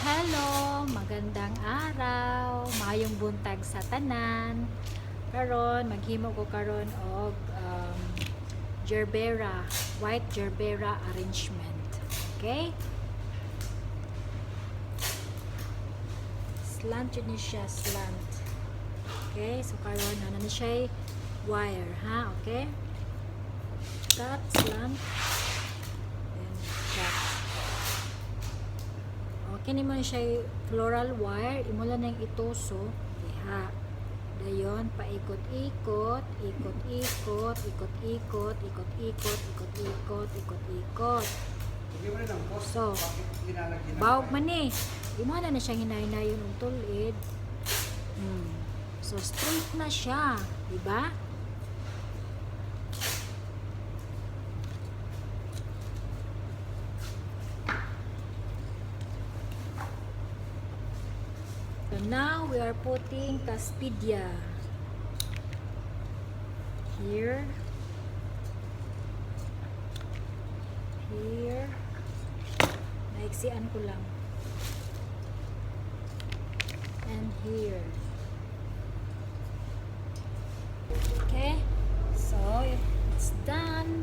Hello, magandang araw, mayong buntag sa tanan. Karon maghimo ko karon og gerbera, white gerbera arrangement. Okay? Slant yun ni siya, slant. Okay, so karon na ni siya wire, ha? Okay? Cut, slant, then cut. Okay, mo siya floral wire, imo lang nang ituso diha. Dayon paikot-ikot, ikot-ikot, ikot-ikot, ikot-ikot, ikot-ikot, ikot-ikot. So, bawog man eh. Imo na siya hinay-hinayon og tulid. So straight na siya, di ba? So now we are putting Caspidia here, here, naiksian ko lang, and here. Okay, so it's done.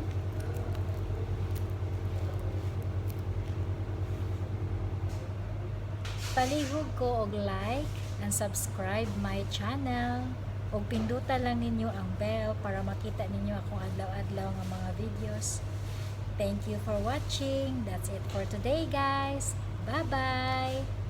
Palihog ko og like and subscribe my channel. Og pindutan lang ninyo ang bell para makita ninyo akong adlaw-adlaw nga mga videos. Thank you for watching. That's it for today, guys. Bye-bye!